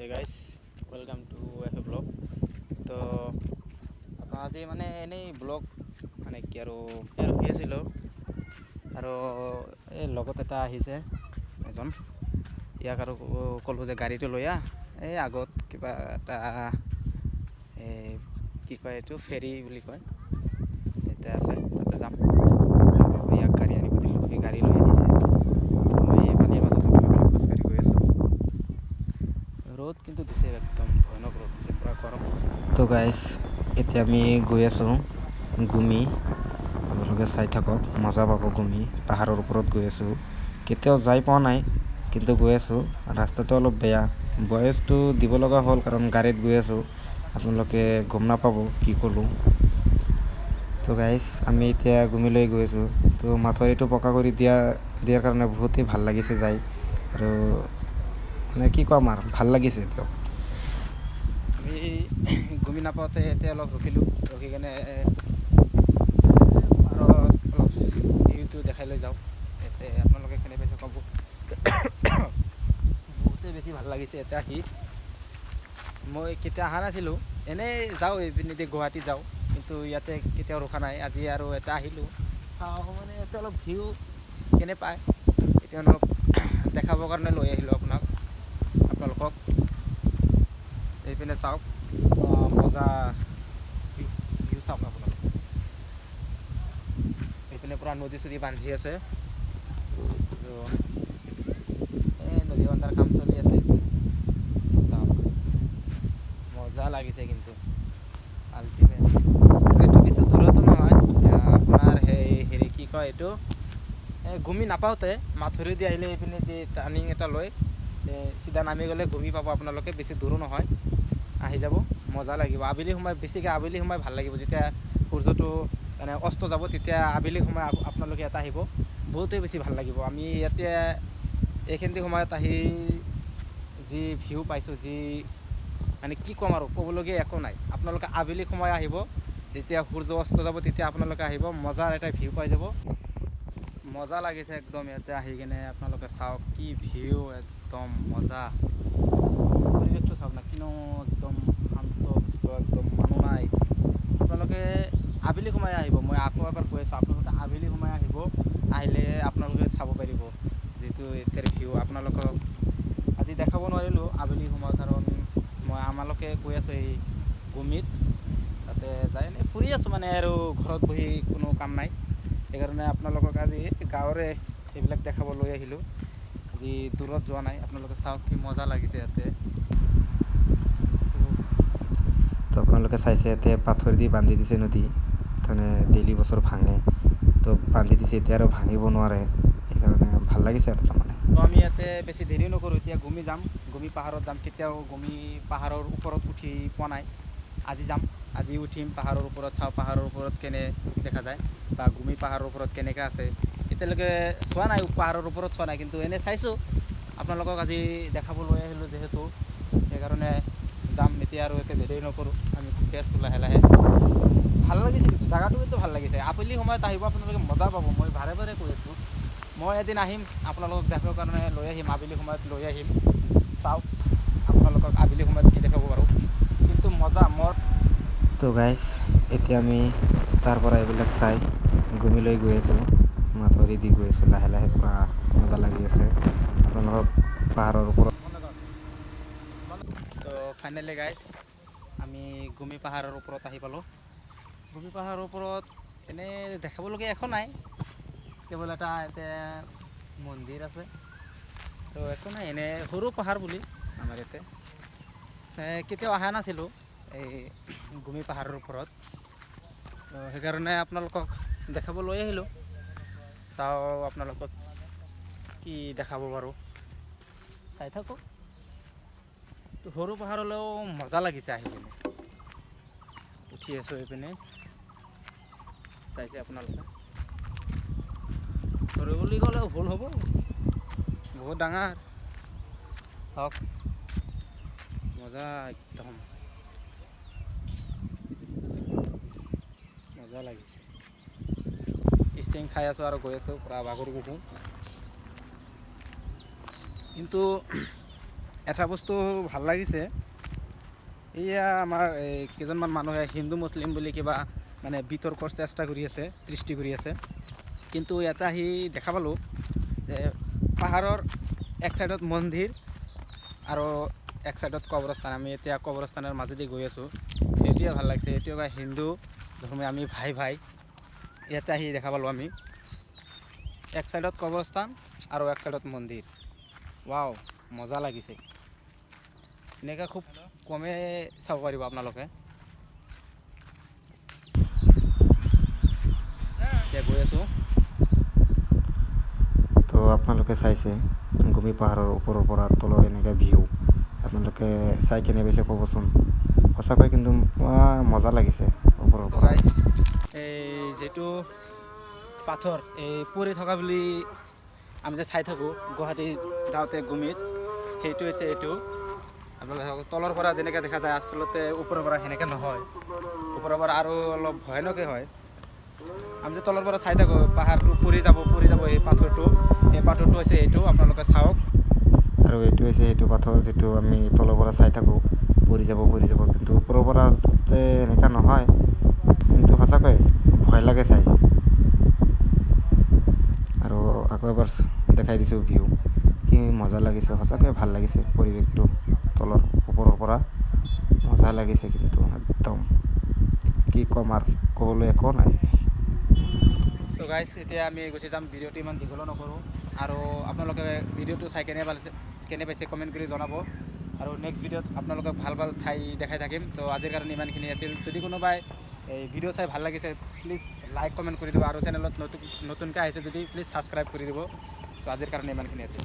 Hey guys welcome to F blog. তো আপোনাৰ আজি মানে এনেই ব্লগ মানে কি আৰু ৰখি আছিলোঁ আৰু এই লগত এটা আহিছে এজন, ইয়াক আৰু ক'লোঁ যে গাড়ীটো লৈ আহ, এই আগত কিবা এটা এই কি কয় এইটো ফেৰী বুলি কয় এতিয়া আছে, তাতে যাম। ইয়াক গাড়ী আনিব দিলোঁ, সেই গাড়ী লৈ আহিছে। মই এই পানীৰ মাজত খোজকাঢ়ি গৈ আছোঁ। ৰ'দ কিন্তু দিছে, একদম ভয়ানক ৰ'দ দিছে, পূৰা গৰম। তো গাইজ এতিয়া আমি গৈ আছোঁ গুমি, আপোনালোকে চাই থাকক, মজা পাব গুমি। পাহাৰৰ ওপৰত গৈ আছোঁ, কেতিয়াও যাই পোৱা নাই কিন্তু গৈ আছোঁ। ৰাস্তাটো অলপ বেয়া, ভইচটো দিব লগা হ'ল কাৰণ গাড়ীত গৈ আছোঁ, আপোনালোকে গম নাপাব কি ক'লোঁ। তো গাইজ আমি এতিয়া গুমিলৈ গৈ আছোঁ। তো মাথাউৰিটো পকা কৰি দিয়াৰ কাৰণে বহুতেই ভাল লাগিছে যাই, আৰু মানে কি ক'ম আৰু ভাল লাগিছে। তো আমি গুমি নাপাওঁতে এতিয়া অলপ ৰখিলোঁ, ৰখি কেনে আৰু অলপ ভিউটো দেখাই লৈ যাওঁ। এতিয়া আপোনালোকে কেনে পাইছে ক'ব। বহুতেই বেছি ভাল লাগিছে এতিয়া আহি। মই কেতিয়া অহা নাছিলোঁ, এনেই যাওঁ এইপিনেদি গুৱাহাটী যাওঁ, কিন্তু ইয়াতে কেতিয়াও ৰখা নাই। আজি আৰু এটা আহিলোঁ, চাওঁ মানে ইয়াতে অলপ ভিউ কেনে পায় এতিয়া অলপ দেখাবৰ কাৰণে লৈ আহিলোঁ আপোনালোকক। এইপিনে চাওক, মজা ভিউ চাওক আপোনালোকে। এইপিনে পূৰা নদী চদী বান্ধি আছে, আৰু এই নদী বান্ধাৰ কাম চলি আছে। চাওক মজা লাগিছে কিন্তু আল্টিমেট। এইটো বেছি দূৰতো নহয়, আপোনাৰ হেৰি কি কয় এইটো, এই গুমি নাপাওঁতে মাথুৰি দি আহিলে এইপিনে দি টাৰ্ণিং এটা লৈ চিধা নামি গ'লে গুমি পাব আপোনালোকে। বেছি দূৰো নহয়, আহি যাব, মজা লাগিব। আবেলি সময়, বেছিকৈ আবেলি সময় ভাল লাগিব, যেতিয়া সূৰ্যটো মানে অস্ত যাব, তেতিয়া আবেলি সময় আপোনালোকে ইয়াত আহিব, বহুতেই বেছি ভাল লাগিব। আমি ইয়াতে এইখিনি সময়ত আহি যি ভিউ পাইছোঁ, যি মানে কি ক'ম আৰু, ক'বলগীয়া একো নাই। আপোনালোকে আবেলি সময় আহিব, যেতিয়া সূৰ্য অস্ত যাব, তেতিয়া আপোনালোকে আহিব, মজাৰ এটা ভিউ পাই যাব। মজা লাগিছে একদম ইয়াতে আহি কিনে। আপোনালোকে চাওক কি ভিউ, একদম মজা। পৰিৱেশটো চাওক না, কিনো একদম শান্ত, একদম মানুহ নাই। আপোনালোকে আবেলি সময় আহিব, মই আকৌ এবাৰ কৈ আছোঁ, আপোনালোকে আবেলি সময় আহিব। আহিলে আপোনালোকে চাব পাৰিব যিটো এতিয়াৰ ভিউ। আপোনালোকক আজি দেখাব নোৱাৰিলোঁ আবেলি সময়, কাৰণ মই আমালোকে গৈ আছোঁ এই গুমিত, তাতে যাই এনেই ফুৰি আছোঁ মানে, আৰু ঘৰত বহি কোনো কাম নাই, সেইকাৰণে আপোনালোকক আজি গাঁৱৰে এইবিলাক দেখাব লৈ আহিলোঁ। আজি দূৰত যোৱা নাই। আপোনালোকে চাওক কি মজা লাগিছে ইয়াতে। তো আপোনালোকে চাইছে ইয়াতে পাথৰ দি বান্ধি দিছে নদী, মানে ডেইলি বছৰ ভাঙে, তো বান্ধি দিছে, এতিয়া আৰু ভাঙিব নোৱাৰে, সেইকাৰণে ভাল লাগিছে আৰু তাৰমানে। তো আমি ইয়াতে বেছি দেৰি নকৰোঁ, এতিয়া গুমি যাম, গুমি পাহাৰত যাম। কেতিয়াও গুমি পাহাৰৰ ওপৰত উঠি পোৱা নাই, আজি যাম, আজি উঠিম পাহাৰৰ ওপৰত, চাওঁ পাহাৰৰ ওপৰত কেনে দেখা যায়, বা গুমি পাহাৰৰ ওপৰত কেনেকৈ আছে। এতিয়ালৈকে চোৱা নাই, পাহাৰৰ ওপৰত চোৱা নাই, কিন্তু এনেই চাইছোঁ। আপোনালোকক আজি দেখাব লৈ আহিলোঁ যিহেতু, সেইকাৰণে যাম এতিয়া, আৰু এতিয়া দেৰি নকৰোঁ, আমি গৈ আছোঁ লাহে লাহে। ভাল লাগিছে কিন্তু জেগাটো, কিন্তু ভাল লাগিছে। আবেলি সময়ত আহিব আপোনালোকে, মজা পাব। মই বাৰে বাৰে কৈ আছোঁ, মই এদিন আহিম আপোনালোকক দেখাবৰ কাৰণে, লৈ আহিম আবেলি সময়ত, লৈ আহিম। চাওক আপোনালোকক আবেলি সময়ত কি দেখাব পাৰোঁ, কিন্তু মজা মোৰ। তো গাইজ এতিয়া আমি তাৰ পৰা এইবিলাক চাই গুমিলৈ গৈ আছোঁ, মাথউৰি দি গৈ আছোঁ লাহে লাহে, পূৰা মজা লাগি আছে। আপোনালোকক পাহাৰৰ ওপৰত, তো ফাইনেলি গাইজ আমি গুমি পাহাৰৰ ওপৰত আহি পালোঁ। গুমি পাহাৰৰ ওপৰত এনেই দেখাবলগীয়া একো নাই, কেৱল এটা এতিয়া মন্দিৰ আছে, তো একো নাই, এনেই সৰু পাহাৰ বুলি আমাৰ ইয়াতে। কেতিয়াও অহা নাছিলোঁ এই গুমি পাহাৰৰ ওপৰত, তো সেইকাৰণে আপোনালোকক দেখাব লৈ আহিলোঁ। চাওঁ আপোনালোকক কি দেখাব পাৰোঁ, চাই থাকক। তো সৰু পাহাৰলৈও মজা লাগিছে আহি কিনে। উঠি আছোঁ এইপিনে, চাইছে আপোনালোকে। সৰু বুলি ক'লেও ভুল হ'ব, বহুত ডাঙৰ। চাওক মজা, একদম মজা লাগিছে। ষ্টিং খাই আছোঁ আৰু গৈ আছোঁ, পূৰা বাগৰি গৈছোঁ। কিন্তু এটা বস্তু ভাল লাগিছে, এয়া আমাৰ কেইজনমান মানুহে হিন্দু মুছলিম বুলি কিবা মানে বিতৰ্কৰ চেষ্টা কৰি আছে, সৃষ্টি কৰি আছে। কিন্তু ইয়াতে আহি দেখা পালোঁ যে পাহাৰৰ এক চাইডত মন্দিৰ আৰু এক চাইডত কবৰস্থান। আমি এতিয়া কবৰস্থানৰ মাজেদি গৈ আছোঁ, এইটোৱে ভাল লাগিছে। এইটোৱে হিন্দু ধৰ্মে আমি ভাই ভাই, ইয়াতে আহি দেখা পালোঁ আমি এক চাইডত কবৰস্থান আৰু এক চাইডত মন্দিৰ। ৱাও, মজা লাগিছে। এনেকৈ খুব কমে চাব পাৰিব আপোনালোকে। এতিয়া গৈ আছোঁ। তো আপোনালোকে চাইছে গুমি পাহাৰৰ ওপৰৰ পৰা তলৰ এনেকৈ ভিউ, আপোনালোকে চাই কেনে পাইছে ক'বচোন। সঁচাকৈ কিন্তু মজা লাগিছে ওপৰৰ পৰা। গাইছ, এই যিটো পাথৰ এই পৰি থকা বুলি আমি যে চাই থাকোঁ গুৱাহাটী যাওঁতে গুমিত, সেইটো হৈছে এইটো। আপোনালোকে তলৰ পৰা যেনেকৈ দেখা যায় আচলতে ওপৰৰ পৰা সেনেকৈ নহয়, ওপৰৰ পৰা আৰু অলপ ভয়ানকে হয়। আমি যে তলৰ পৰা চাই থাকোঁ পাহাৰটো পৰি যাব এই পাথৰটো হৈছে এইটো, আপোনালোকে চাওক। আৰু এইটো হৈছে সেইটো পাথৰ যিটো আমি তলৰ পৰা চাই থাকোঁ পৰি যাব, কিন্তু ওপৰৰ পৰা এনেকুৱা নহয়, কিন্তু সঁচাকৈ ভয় লাগে চাই। আৰু আকৌ এবাৰ দেখাই দিছোঁ ভিউ, কি মজা লাগিছে, সঁচাকৈ ভাল লাগিছে পৰিৱেশটো ওপৰৰ পৰা মজা লাগিছে কিন্তু একদম কি ক'ম আৰু, ক'বলৈ একো নাই। চ' গাইছ, এতিয়া আমি গুচি যাম, ভিডিঅ'টো ইমান দীঘলো নকৰোঁ। আৰু আপোনালোকে ভিডিঅ'টো চাই কেনে পাইছে কমেণ্ট কৰি জনাব। আৰু নেক্সট ভিডিঅ'ত আপোনালোকক ভাল ভাল ঠাই দেখাই থাকিম। তো আজিৰ কাৰণে ইমানখিনি আছিল। যদি কোনোবাই এই ভিডিঅ' চাই ভাল লাগিছে প্লিজ লাইক কমেণ্ট কৰি দিব, আৰু চেনেলত নতুনকৈ আহিছে যদি প্লিজ ছাবস্ক্ৰাইব কৰি দিব। তো আজিৰ কাৰণে ইমানখিনি আছিল।